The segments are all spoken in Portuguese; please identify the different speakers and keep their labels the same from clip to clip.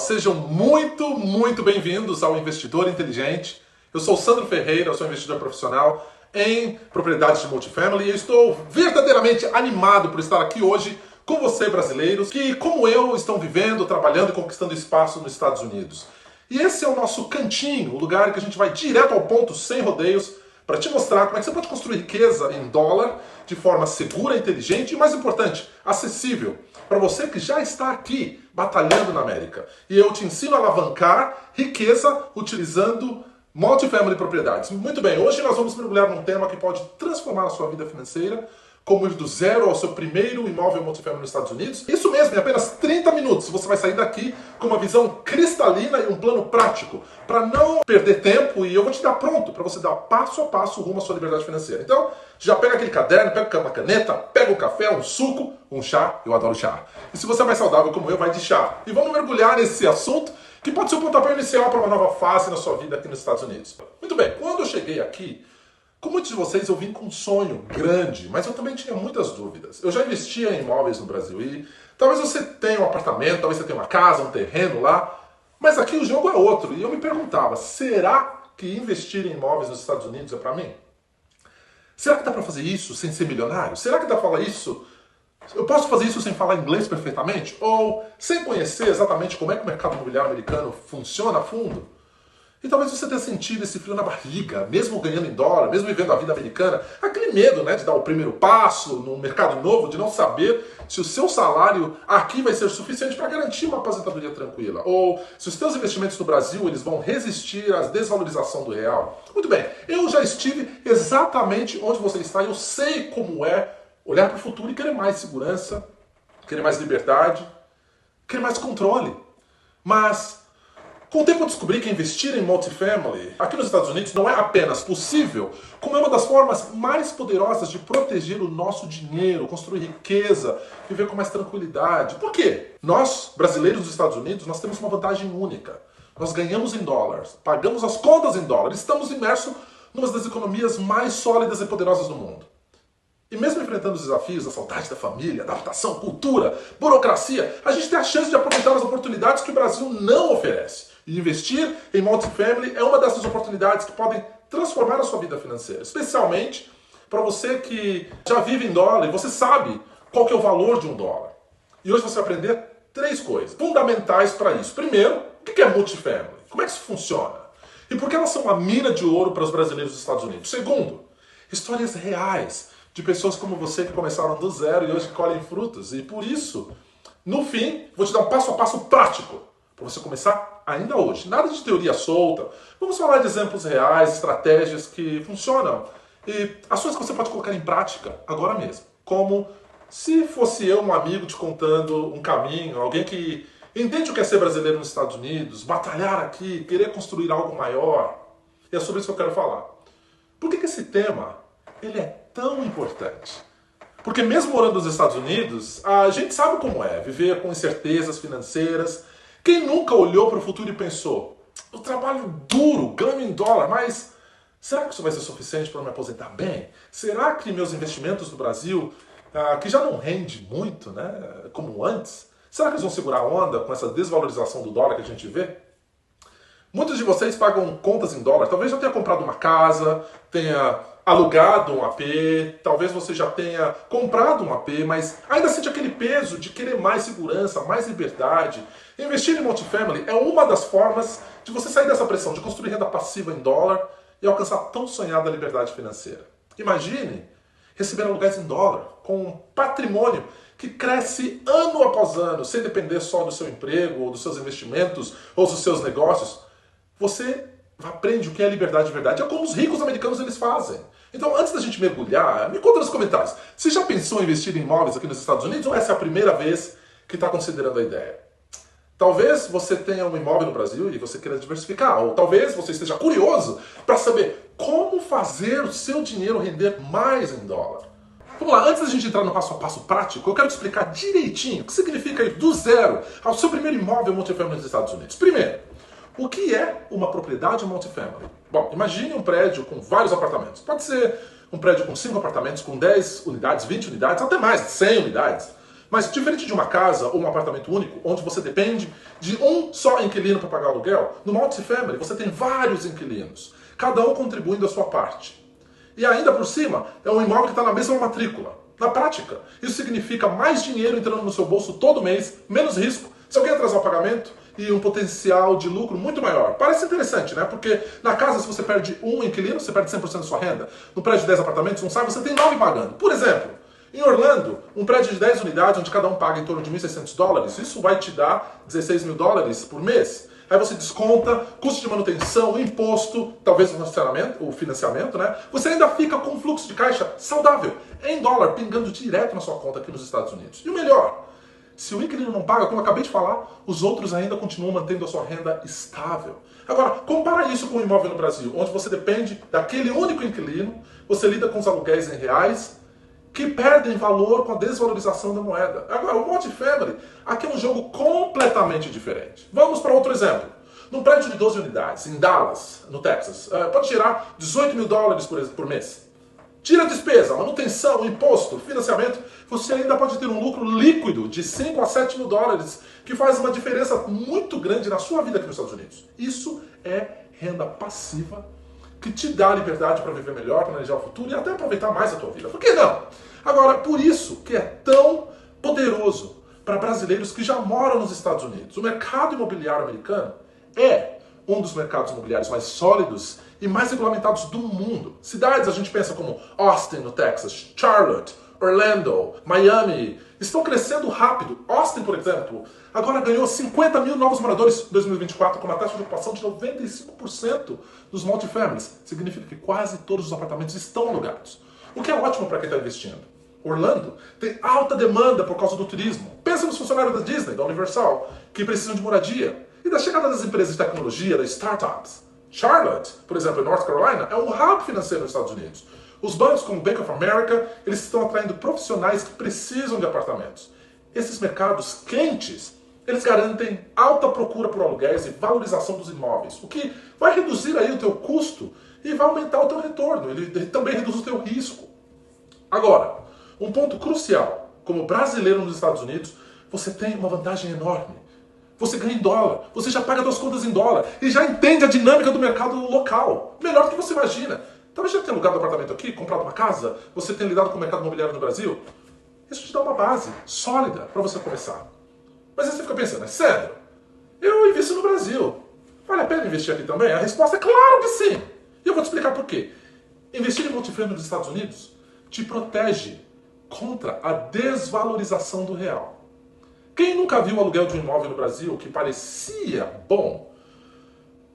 Speaker 1: sejam muito bem-vindos ao Investidor Inteligente. Eu sou o Sandro Ferreira, eu sou investidor profissional em propriedades de multifamily e eu estou verdadeiramente animado por estar aqui hoje com você, brasileiros, que, como eu, estão vivendo, trabalhando e conquistando espaço nos Estados Unidos. E esse é o nosso cantinho, o lugar que a gente vai direto ao ponto, sem rodeios, para te mostrar como é que você pode construir riqueza em dólar de forma segura, inteligente e, mais importante, acessível para você que já está aqui batalhando na América. E eu te ensino a alavancar riqueza utilizando multifamily propriedades. Muito bem, hoje nós vamos mergulhar num tema que pode transformar a sua vida financeira, como ir do zero ao seu primeiro imóvel multifamily nos Estados Unidos. Isso mesmo, em apenas 30 minutos você vai sair daqui com uma visão cristalina e um plano prático, para não perder tempo, e eu vou te dar pronto para você dar passo a passo rumo à sua liberdade financeira. Então, já pega aquele caderno, pega uma caneta, pega um café, um suco, um chá, eu adoro chá. E se você é mais saudável como eu, vai de chá. E vamos mergulhar nesse assunto, que pode ser o pontapé inicial para uma nova fase na sua vida aqui nos Estados Unidos. Muito bem, quando eu cheguei aqui, com muitos de vocês eu vim com um sonho grande, mas eu também tinha muitas dúvidas. Eu já investia em imóveis no Brasil e talvez você tenha um apartamento, talvez você tenha uma casa, um terreno lá, mas aqui o jogo é outro. E eu me perguntava, será que investir em imóveis nos Estados Unidos é para mim? Será que dá para fazer isso sem ser milionário? Será que dá para falar isso? Eu posso fazer isso sem falar inglês perfeitamente? Ou sem conhecer exatamente como é que o mercado imobiliário americano funciona a fundo? E talvez você tenha sentido esse frio na barriga, mesmo ganhando em dólar, mesmo vivendo a vida americana, aquele medo, né, de dar o primeiro passo no mercado novo, de não saber se o seu salário aqui vai ser suficiente para garantir uma aposentadoria tranquila, ou se os seus investimentos no Brasil eles vão resistir à desvalorização do real. Muito bem, eu já estive exatamente onde você está e eu sei como é olhar para o futuro e querer mais segurança, querer mais liberdade, querer mais controle. Mas com o tempo eu descobri que investir em multifamily aqui nos Estados Unidos não é apenas possível, como é uma das formas mais poderosas de proteger o nosso dinheiro, construir riqueza, viver com mais tranquilidade. Por quê? Nós, brasileiros dos Estados Unidos, nós temos uma vantagem única. Nós ganhamos em dólares, pagamos as contas em dólares, estamos imersos numa das economias mais sólidas e poderosas do mundo. E mesmo enfrentando os desafios da saudade da família, adaptação, cultura, burocracia, a gente tem a chance de aproveitar as oportunidades que o Brasil não oferece. E investir em multifamily é uma dessas oportunidades que podem transformar a sua vida financeira. Especialmente para você que já vive em dólar e você sabe qual que é o valor de um dólar. E hoje você vai aprender 3 coisas fundamentais para isso. Primeiro, o que é multifamily? Como é que isso funciona? E por que elas são a mina de ouro para os brasileiros dos Estados Unidos? Segundo, histórias reais de pessoas como você que começaram do zero e hoje colhem frutos. E por isso, no fim, vou te dar um passo a passo prático para você começar ainda hoje. Nada de teoria solta. Vamos falar de exemplos reais, estratégias que funcionam e ações que você pode colocar em prática agora mesmo. Como se fosse eu, um amigo, te contando um caminho, alguém que entende o que é ser brasileiro nos Estados Unidos, batalhar aqui, querer construir algo maior. E é sobre isso que eu quero falar. Por que esse tema ele é tão importante? Porque mesmo morando nos Estados Unidos, a gente sabe como é viver com incertezas financeiras. Quem nunca olhou para o futuro e pensou, eu trabalho duro, ganho em dólar, mas será que isso vai ser suficiente para me aposentar bem? Será que meus investimentos no Brasil, que já não rende muito, né, como antes, será que eles vão segurar a onda com essa desvalorização do dólar que a gente vê? Muitos de vocês pagam contas em dólar, talvez já tenha comprado uma casa, tenha alugado um AP, talvez você já tenha comprado um AP, mas ainda sente aquele peso de querer mais segurança, mais liberdade. Investir em multifamily é uma das formas de você sair dessa pressão, de construir renda passiva em dólar e alcançar a tão sonhada liberdade financeira. Imagine receber aluguéis em dólar, com um patrimônio que cresce ano após ano, sem depender só do seu emprego, ou dos seus investimentos, ou dos seus negócios. Você aprende o que é liberdade de verdade. É como os ricos americanos eles fazem. Então, antes da gente mergulhar, me conta nos comentários. Você já pensou em investir em imóveis aqui nos Estados Unidos ou essa é a primeira vez que está considerando a ideia? Talvez você tenha um imóvel no Brasil e você queira diversificar. Ou talvez você esteja curioso para saber como fazer o seu dinheiro render mais em dólar. Vamos lá, antes da gente entrar no passo a passo prático, eu quero te explicar direitinho o que significa ir do zero ao seu primeiro imóvel multifamily nos Estados Unidos. Primeiro, o que é uma propriedade multifamily? Bom, imagine um prédio com vários apartamentos. Pode ser um prédio com 5 apartamentos, com 10 unidades, 20 unidades, até mais, 100 unidades. Mas diferente de uma casa ou um apartamento único, onde você depende de um só inquilino para pagar o aluguel, no multifamily você tem vários inquilinos, cada um contribuindo a sua parte. E ainda por cima, é um imóvel que está na mesma matrícula. Na prática, isso significa mais dinheiro entrando no seu bolso todo mês, menos risco, se alguém atrasar o pagamento e um potencial de lucro muito maior. Parece interessante, né? Porque na casa, se você perde um inquilino, você perde 100% da sua renda. No prédio de 10 apartamentos, não sabe, você tem 9 pagando. Por exemplo, em Orlando, um prédio de 10 unidades, onde cada um paga em torno de $1.600, isso vai te dar $16 mil por mês. Aí você desconta custo de manutenção, imposto, talvez o financiamento, né? Você ainda fica com um fluxo de caixa saudável, em dólar, pingando direto na sua conta aqui nos Estados Unidos. E o melhor, se o inquilino não paga, como eu acabei de falar, os outros ainda continuam mantendo a sua renda estável. Agora, compara isso com um imóvel no Brasil, onde você depende daquele único inquilino, você lida com os aluguéis em reais, que perdem valor com a desvalorização da moeda. Agora, o multifamily, aqui é um jogo completamente diferente. Vamos para outro exemplo. Num prédio de 12 unidades, em Dallas, no Texas, pode tirar $18 mil por mês. Tira a despesa, manutenção, imposto, financiamento, você ainda pode ter um lucro líquido de 5 a 7 mil dólares, que faz uma diferença muito grande na sua vida aqui nos Estados Unidos. Isso é renda passiva que te dá liberdade para viver melhor, planejar o futuro e até aproveitar mais a tua vida. Por que não? Agora, por isso que é tão poderoso para brasileiros que já moram nos Estados Unidos. O mercado imobiliário americano é um dos mercados imobiliários mais sólidos e mais regulamentados do mundo. Cidades a gente pensa como Austin, no Texas, Charlotte, Orlando, Miami, estão crescendo rápido. Austin, por exemplo, agora ganhou 50 mil novos moradores em 2024, com uma taxa de ocupação de 95% dos multifamilies. Significa que quase todos os apartamentos estão alugados. O que é ótimo para quem está investindo. Orlando tem alta demanda por causa do turismo. Pensa nos funcionários da Disney, da Universal, que precisam de moradia. E da chegada das empresas de tecnologia, das startups. Charlotte, por exemplo, em North Carolina, é um hub financeiro nos Estados Unidos. Os bancos como Bank of America, eles estão atraindo profissionais que precisam de apartamentos. Esses mercados quentes, eles garantem alta procura por aluguéis e valorização dos imóveis, o que vai reduzir aí o teu custo e vai aumentar o teu retorno. Ele também reduz o teu risco. Agora, um ponto crucial, como brasileiro nos Estados Unidos, você tem uma vantagem enorme. Você ganha em dólar, você já paga suas contas em dólar e já entende a dinâmica do mercado local. Melhor do que você imagina. Talvez já tenha alugado um apartamento aqui, comprado uma casa, você tenha lidado com o mercado imobiliário no Brasil. Isso te dá uma base sólida para você começar. Mas aí você fica pensando, Sandro, eu invisto no Brasil. Vale a pena investir aqui também? A resposta é claro que sim. E eu vou te explicar por quê. Investir em multifamily nos Estados Unidos te protege contra a desvalorização do real. Quem nunca viu o aluguel de um imóvel no Brasil que parecia bom,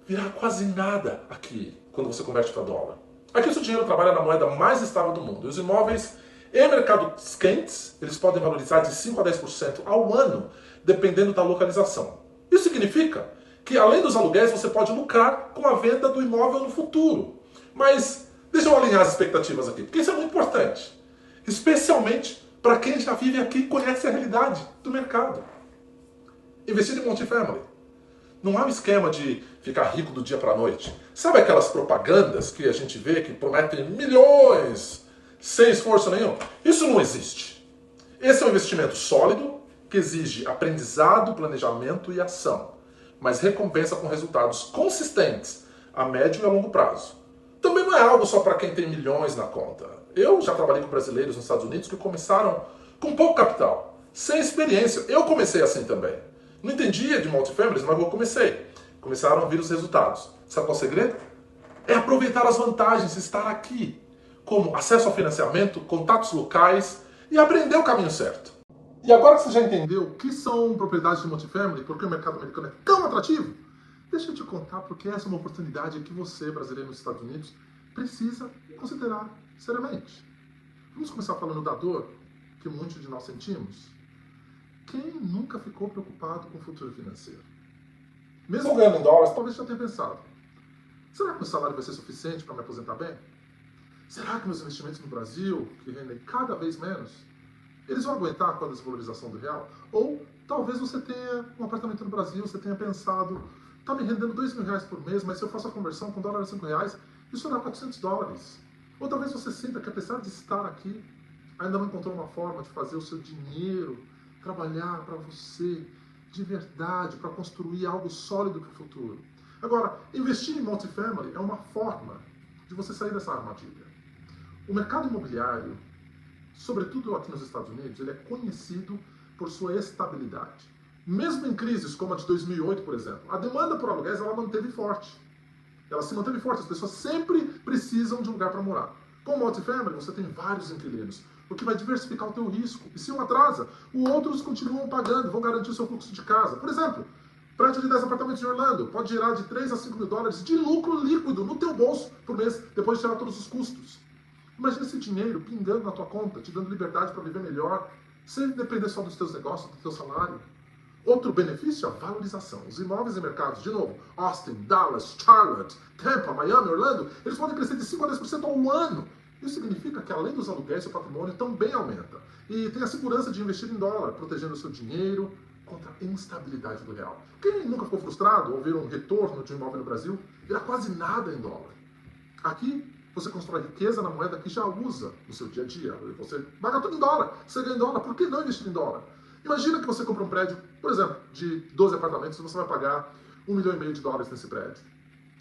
Speaker 1: virar quase nada aqui quando você converte para dólar? Aqui o seu dinheiro trabalha na moeda mais estável do mundo. E os imóveis em mercados quentes, eles podem valorizar de 5 a 10% ao ano, dependendo da localização. Isso significa que, além dos aluguéis, você pode lucrar com a venda do imóvel no futuro. Mas deixa eu alinhar as expectativas aqui, porque isso é muito importante. Especialmente para quem já vive aqui e conhece a realidade do mercado. Investir em multifamily. Não há um esquema de ficar rico do dia para a noite. Sabe aquelas propagandas que a gente vê que prometem milhões sem esforço nenhum? Isso não existe. Esse é um investimento sólido que exige aprendizado, planejamento e ação, mas recompensa com resultados consistentes a médio e a longo prazo. Também não é algo só para quem tem milhões na conta. Eu já trabalhei com brasileiros nos Estados Unidos que começaram com pouco capital, sem experiência. Eu comecei assim também. Não entendia de multifamilies, mas eu comecei. Começaram a vir os resultados. Sabe qual é o segredo? É aproveitar as vantagens de estar aqui, como acesso ao financiamento, contatos locais e aprender o caminho certo. E agora que você já entendeu o que são propriedades de multifamily, por que o mercado americano é tão atrativo, deixa eu te contar porque essa é uma oportunidade que você, brasileiro nos Estados Unidos, precisa considerar seriamente. Vamos começar falando da dor que muitos de nós sentimos. Quem nunca ficou preocupado com o futuro financeiro? Mesmo ganhando em dólares, talvez já tenha pensado. Será que meu salário vai ser suficiente para me aposentar bem? Será que meus investimentos no Brasil, que rendem cada vez menos, eles vão aguentar com a desvalorização do real? Ou talvez você tenha um apartamento no Brasil, você tenha pensado, está me rendendo R$2.000 por mês, mas se eu faço a conversão com dólar a R$5, isso dá $400. Ou talvez você sinta que apesar de estar aqui, ainda não encontrou uma forma de fazer o seu dinheiro trabalhar para você de verdade, para construir algo sólido para o futuro. Agora, investir em multifamily é uma forma de você sair dessa armadilha. O mercado imobiliário, sobretudo aqui nos Estados Unidos, ele é conhecido por sua estabilidade. Mesmo em crises como a de 2008, por exemplo, a demanda por aluguéis ela manteve forte. Ela se manteve forte, as pessoas sempre precisam de um lugar para morar. Com o multifamily, você tem vários inquilinos, o que vai diversificar o teu risco. E se um atrasa, os outros continuam pagando, vão garantir o seu fluxo de casa. Por exemplo, prédio de 10 apartamentos em Orlando pode gerar de 3 a 5 mil dólares de lucro líquido no teu bolso por mês, depois de tirar todos os custos. Imagina esse dinheiro pingando na tua conta, te dando liberdade para viver melhor, sem depender só dos teus negócios, do teu salário. Outro benefício é a valorização. Os imóveis em mercados, de novo, Austin, Dallas, Charlotte, Tampa, Miami, Orlando, eles podem crescer de 5 a 10% ao ano. Isso significa que, além dos aluguéis, seu patrimônio também aumenta. E tem a segurança de investir em dólar, protegendo o seu dinheiro contra a instabilidade do real. Quem nunca ficou frustrado ao ver um retorno de um imóvel no Brasil virar quase nada em dólar? Aqui, você constrói riqueza na moeda que já usa no seu dia a dia. Você paga tudo em dólar, você ganha em dólar, por que não investir em dólar? Imagina que você compra um prédio, por exemplo, de 12 apartamentos e você vai pagar $1,5 milhão nesse prédio.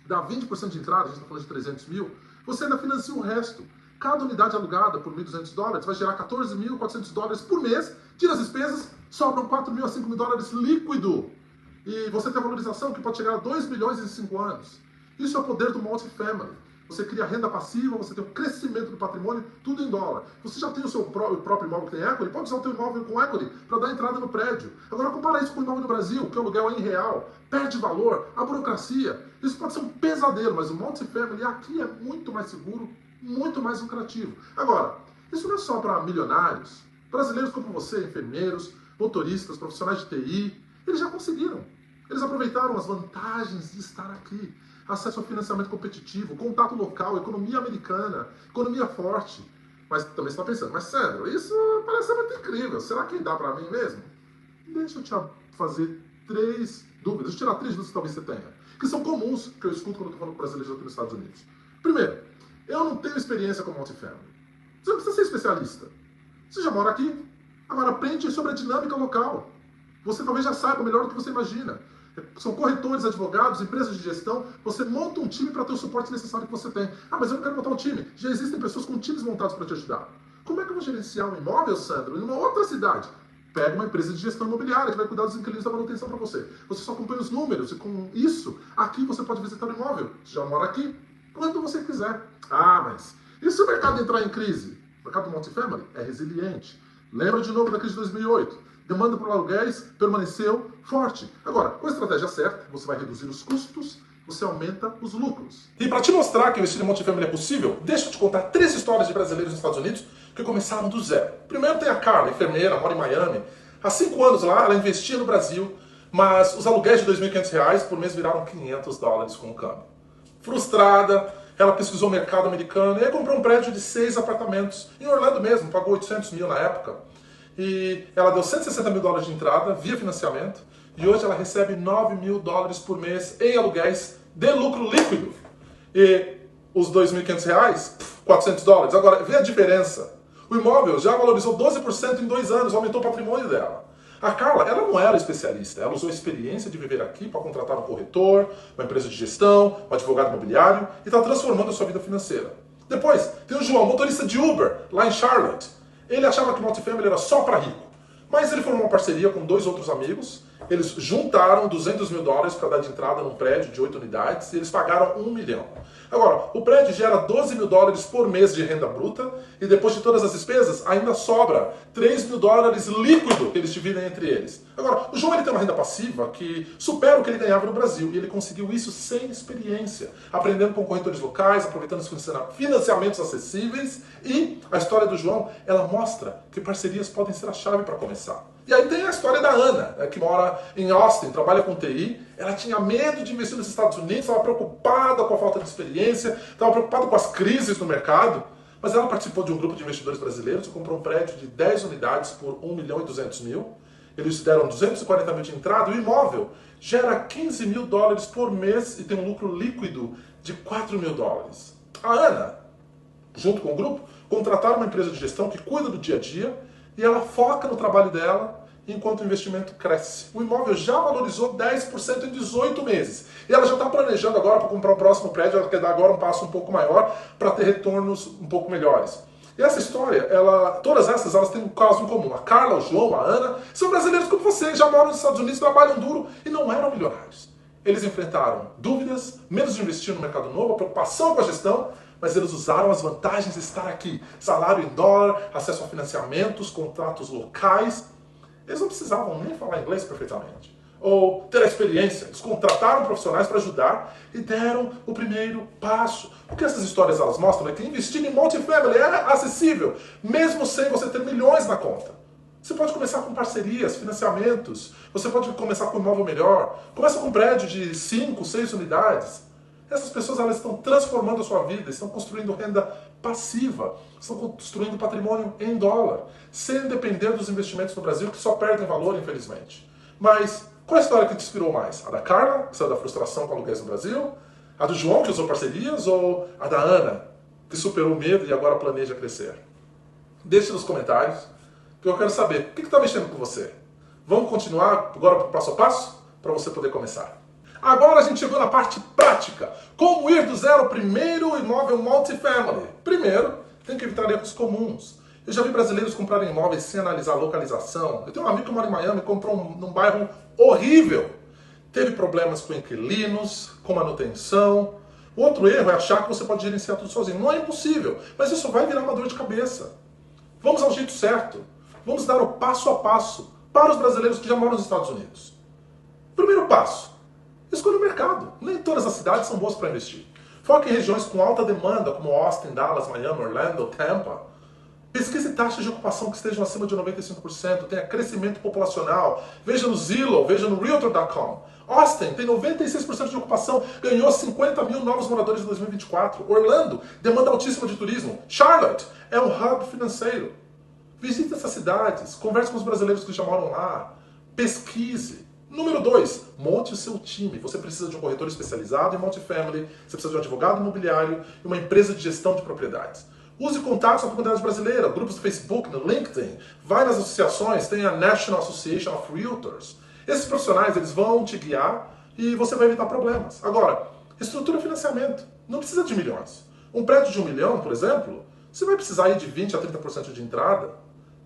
Speaker 1: Dá 20% de entrada, a gente está falando de 300 mil, você ainda financia o resto. Cada unidade alugada por $1.200 vai gerar $14.400 por mês, tira as despesas, sobram 4 mil a 5 mil dólares líquido. E você tem a valorização que pode chegar a 2 milhões em 5 anos. Isso é o poder do multifamily. Você cria renda passiva, você tem o crescimento do patrimônio, tudo em dólar. Você já tem o seu próprio imóvel que tem equity, pode usar o seu imóvel com equity para dar entrada no prédio. Agora compara isso com o imóvel no Brasil, que o aluguel é em real, perde valor, a burocracia. Isso pode ser um pesadelo, mas o multifamily aqui é muito mais seguro, muito mais lucrativo. Agora, isso não é só para milionários. Brasileiros como você, enfermeiros, motoristas, profissionais de TI, eles já conseguiram. Eles aproveitaram as vantagens de estar aqui. Acesso ao financiamento competitivo, contato local, economia americana, economia forte. Mas também você está pensando, mas Sandro, isso parece muito incrível. Será que dá para mim mesmo? Deixa eu te fazer 3 dúvidas. Deixa eu tirar 3 dúvidas que talvez você tenha. Que são comuns que eu escuto quando eu estou falando com brasileiros aqui nos Estados Unidos. Primeiro, eu não tenho experiência com multifamily. Você não precisa ser especialista. Você já mora aqui. Agora aprende sobre a dinâmica local. Você talvez já saiba melhor do que você imagina. São corretores, advogados, empresas de gestão. Você monta um time para ter o suporte necessário que você tem. Ah, mas eu não quero montar um time. Já existem pessoas com times montados para te ajudar. Como é que eu vou gerenciar um imóvel, Sandro, em uma outra cidade? Pega uma empresa de gestão imobiliária que vai cuidar dos inquilinos da manutenção para você. Você só acompanha os números e com isso, aqui você pode visitar o imóvel. Você já mora aqui, quando você quiser. Ah, mas e se o mercado entrar em crise? O mercado do multifamily é resiliente. Lembra de novo da crise de 2008? Demanda por aluguéis permaneceu forte. Agora, com a estratégia certa, você vai reduzir os custos, você aumenta os lucros. E para te mostrar que investir em multifamily é possível, deixa eu te contar 3 histórias de brasileiros nos Estados Unidos que começaram do zero. Primeiro tem a Carla, enfermeira, mora em Miami. Há 5 anos lá, ela investia no Brasil, mas os aluguéis de R$2.500 por mês viraram $500 com o câmbio. Frustrada, ela pesquisou o mercado americano e aí comprou um prédio de 6 apartamentos, em Orlando mesmo, pagou 800 mil na época. E ela deu $160 mil de entrada via financiamento e hoje ela recebe $9 mil por mês em aluguéis de lucro líquido. E os R$2.500, $400. Agora, vê a diferença. O imóvel já valorizou 12% em 2 anos, aumentou o patrimônio dela. A Carla, ela não era especialista, ela usou a experiência de viver aqui para contratar um corretor, uma empresa de gestão, um advogado imobiliário e está transformando a sua vida financeira. Depois, tem o João, motorista de Uber, lá em Charlotte. Ele achava que o multifamily era só para rico, mas ele formou uma parceria com 2 outros amigos, eles juntaram $200 mil para dar de entrada num prédio de 8 unidades e eles pagaram $1 milhão. Agora, o prédio gera $12 mil por mês de renda bruta e depois de todas as despesas ainda sobra $3 mil líquido que eles dividem entre eles. Agora, o João ele tem uma renda passiva que supera o que ele ganhava no Brasil e ele conseguiu isso sem experiência, aprendendo com corretores locais, aproveitando os financiamentos acessíveis e a história do João, ela mostra que parcerias podem ser a chave para começar. E aí tem a história da Ana, né, que mora em Austin, trabalha com TI. Ela tinha medo de investir nos Estados Unidos, estava preocupada com a falta de experiência, estava preocupada com as crises no mercado. Mas ela participou de um grupo de investidores brasileiros e comprou um prédio de 10 unidades por $1.200.000. Eles deram 240 mil de entrada e o imóvel gera $15 mil por mês e tem um lucro líquido de $4 mil. A Ana, junto com o grupo, contrataram uma empresa de gestão que cuida do dia a dia e ela foca no trabalho dela enquanto o investimento cresce. O imóvel já valorizou 10% em 18 meses. E ela já está planejando agora para comprar o próximo prédio, ela quer dar agora um passo um pouco maior para ter retornos um pouco melhores. E essa história, todas essas, elas têm um caso em comum. A Carla, o João, a Ana, são brasileiros como você, já moram nos Estados Unidos, trabalham duro e não eram milionários. Eles enfrentaram dúvidas, medo de investir no mercado novo, a preocupação com a gestão, mas eles usaram as vantagens de estar aqui. Salário em dólar, acesso a financiamentos, contratos locais. Eles não precisavam nem falar inglês perfeitamente. Ou ter a experiência. Eles contrataram profissionais para ajudar e deram o primeiro passo. O que essas histórias elas mostram é que investir em multifamily é acessível, mesmo sem você ter milhões na conta. Você pode começar com parcerias, financiamentos. Você pode começar com um imóvel melhor. Começa com um prédio de 5, 6 unidades. Essas pessoas elas estão transformando a sua vida, estão construindo renda passiva, estão construindo patrimônio em dólar, sem depender dos investimentos no Brasil, que só perdem valor, infelizmente. Mas qual é a história que te inspirou mais? A da Carla, que saiu da frustração com aluguéis no Brasil? A do João, que usou parcerias? Ou a da Ana, que superou o medo e agora planeja crescer? Deixe nos comentários, porque eu quero saber o que está mexendo com você. Vamos continuar agora para o passo a passo? Para você poder começar. Agora a gente chegou na parte prática. Como ir do zero ao primeiro imóvel multifamily? Primeiro, tem que evitar erros comuns. Eu já vi brasileiros comprarem imóveis sem analisar a localização. Eu tenho um amigo que mora em Miami e comprou num bairro horrível. Teve problemas com inquilinos, com manutenção. Outro erro é achar que você pode gerenciar tudo sozinho. Não é impossível, mas isso vai virar uma dor de cabeça. Vamos ao jeito certo. Vamos dar o passo a passo para os brasileiros que já moram nos Estados Unidos. Primeiro passo. Escolha o mercado. Nem todas as cidades são boas para investir. Foque em regiões com alta demanda, como Austin, Dallas, Miami, Orlando, Tampa. Pesquise taxas de ocupação que estejam acima de 95%, tenha crescimento populacional. Veja no Zillow, veja no Realtor.com. Austin tem 96% de ocupação, ganhou 50 mil novos moradores em 2024. Orlando, demanda altíssima de turismo. Charlotte é um hub financeiro. Visite essas cidades, converse com os brasileiros que já moram lá. Pesquise. Número 2, monte o seu time. Você precisa de um corretor especializado em multifamily, você precisa de um advogado imobiliário e uma empresa de gestão de propriedades. Use contatos com a comunidade brasileira, grupos do Facebook, no LinkedIn, vai nas associações, tem a National Association of Realtors. Esses profissionais eles vão te guiar e você vai evitar problemas. Agora, estrutura financiamento. Não precisa de milhões. Um prédio de 1 milhão, por exemplo, você vai precisar ir de 20% a 30% de entrada.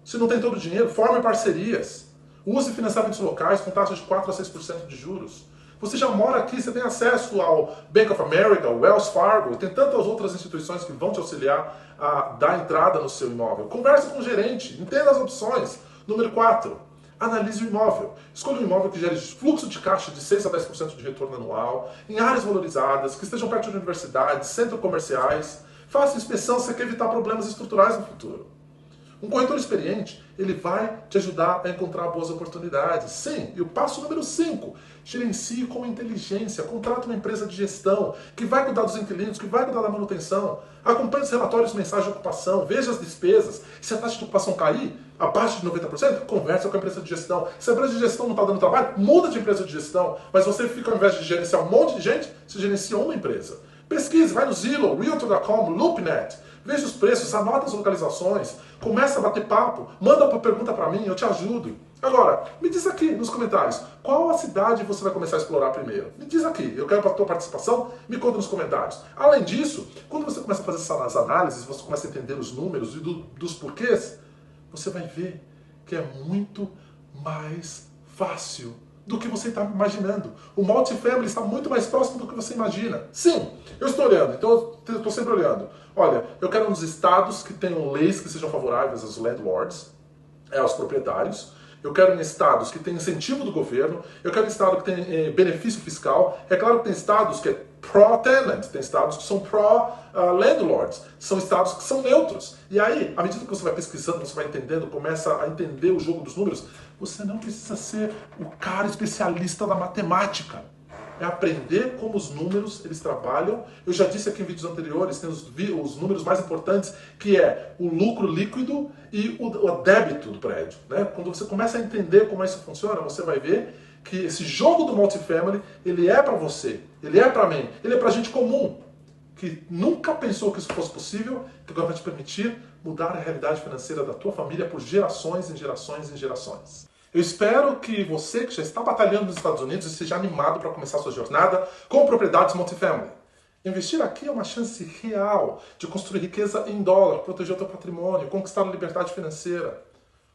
Speaker 1: Se não tem todo o dinheiro, forme parcerias. Use financiamentos locais com taxas de 4% a 6% de juros. Você já mora aqui, você tem acesso ao Bank of America, ao Wells Fargo, tem tantas outras instituições que vão te auxiliar a dar entrada no seu imóvel. Converse com o gerente, entenda as opções. Número 4, analise o imóvel. Escolha um imóvel que gere fluxo de caixa de 6% a 10% de retorno anual, em áreas valorizadas, que estejam perto de universidades, centros comerciais. Faça inspeção se você quer evitar problemas estruturais no futuro. Um corretor experiente, ele vai te ajudar a encontrar boas oportunidades. Sim, e o passo número 5, gerencie com inteligência, contrate uma empresa de gestão que vai cuidar dos inquilinos, que vai cuidar da manutenção. Acompanhe os relatórios mensais de ocupação, veja as despesas. Se a taxa de ocupação cair abaixo de 90%, conversa com a empresa de gestão. Se a empresa de gestão não está dando trabalho, muda de empresa de gestão. Mas você fica, ao invés de gerenciar um monte de gente, você gerencia uma empresa. Pesquise, vai no Zillow, Realtor.com, LoopNet. Veja os preços, anota as localizações, começa a bater papo, manda uma pergunta para mim, eu te ajudo. Agora, me diz aqui nos comentários, qual a cidade você vai começar a explorar primeiro? Me diz aqui, eu quero a tua participação, me conta nos comentários. Além disso, quando você começa a fazer essas análises, você começa a entender os números e dos porquês, você vai ver que é muito mais fácil do que você está imaginando. O multifamily está muito mais próximo do que você imagina. Sim, eu estou olhando, então eu estou sempre olhando. Olha, eu quero nos estados que tenham leis que sejam favoráveis aos landlords, aos proprietários. Eu quero em estados que tenham incentivo do governo. Eu quero em estado que tenha benefício fiscal. É claro que tem estados que é pro-tenant, tem estados que são pro-landlords. São estados que são neutros. E aí, à medida que você vai pesquisando, você vai entendendo, começa a entender o jogo dos números, você não precisa ser o cara especialista da matemática. É aprender como os números eles trabalham. Eu já disse aqui em vídeos anteriores, tem os números mais importantes, que é o lucro líquido e o débito do prédio. Né? Quando você começa a entender como isso funciona, você vai ver que esse jogo do multifamily, ele é para você, ele é para mim, ele é para gente comum, que nunca pensou que isso fosse possível, que agora vai te permitir mudar a realidade financeira da tua família por gerações em gerações em gerações. Eu espero que você que já está batalhando nos Estados Unidos esteja animado para começar sua jornada com propriedades multifamily. Investir aqui é uma chance real de construir riqueza em dólar, proteger o teu patrimônio, conquistar a liberdade financeira.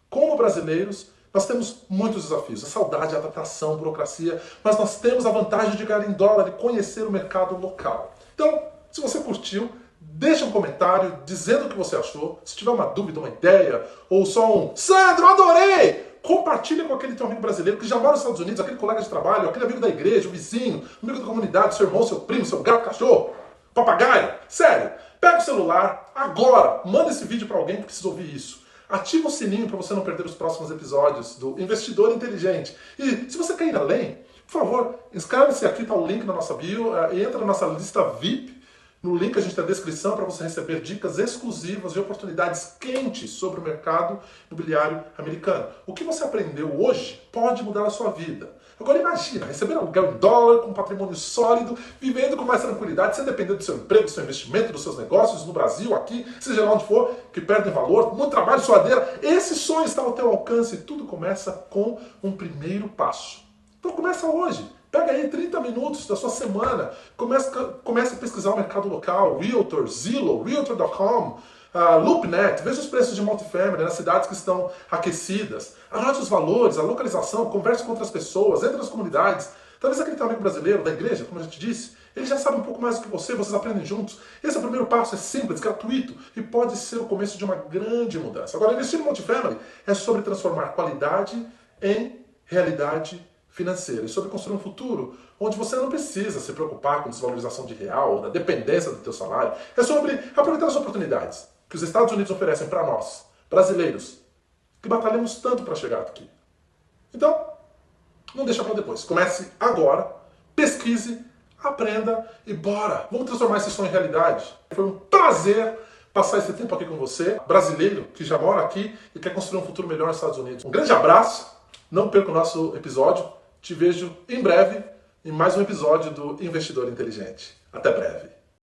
Speaker 1: Como brasileiros, nós temos muitos desafios, a saudade, a adaptação, a burocracia, mas nós temos a vantagem de ganhar em dólar e conhecer o mercado local. Então, se você curtiu, deixa um comentário dizendo o que você achou. Se tiver uma dúvida, uma ideia, ou só um "Sandro, adorei!", compartilha com aquele teu amigo brasileiro que já mora nos Estados Unidos, aquele colega de trabalho, aquele amigo da igreja, o vizinho, amigo da comunidade, seu irmão, seu primo, seu gato, cachorro, papagaio. Sério, pega o celular agora, manda esse vídeo para alguém que precisa ouvir isso. Ativa o sininho para você não perder os próximos episódios do Investidor Inteligente. E se você quer ir além, por favor, inscreve-se aqui, está o link na nossa bio, e entra na nossa lista VIP. No link a gente tem a descrição para você receber dicas exclusivas e oportunidades quentes sobre o mercado imobiliário americano. O que você aprendeu hoje pode mudar a sua vida. Agora imagina, receber aluguel em dólar, com um patrimônio sólido, vivendo com mais tranquilidade, sem depender do seu emprego, do seu investimento, dos seus negócios, no Brasil, aqui, seja lá onde for, que perdem valor, muito trabalho, suadeira. Esse sonho está ao teu alcance e tudo começa com um primeiro passo. Então começa hoje. Pega aí 30 minutos da sua semana, comece a pesquisar o mercado local, Realtor, Zillow, Realtor.com, LoopNet, veja os preços de multifamily nas cidades que estão aquecidas, anote os valores, a localização, converse com outras pessoas, entre nas comunidades. Talvez aquele teu amigo brasileiro da igreja, como a gente disse, ele já sabe um pouco mais do que você, vocês aprendem juntos. Esse é o primeiro passo, é simples, gratuito e pode ser o começo de uma grande mudança. Agora, investir em multifamily é sobre transformar qualidade em realidade financeira e sobre construir um futuro onde você não precisa se preocupar com desvalorização de real ou da dependência do teu salário. É sobre aproveitar as oportunidades que os Estados Unidos oferecem para nós, brasileiros, que batalhamos tanto para chegar aqui. Então, não deixa para depois. Comece agora, pesquise, aprenda e bora! Vamos transformar esse sonho em realidade. Foi um prazer passar esse tempo aqui com você, brasileiro que já mora aqui e quer construir um futuro melhor nos Estados Unidos. Um grande abraço, não perca o nosso episódio. Te vejo em breve em mais um episódio do Investidor Inteligente. Até breve.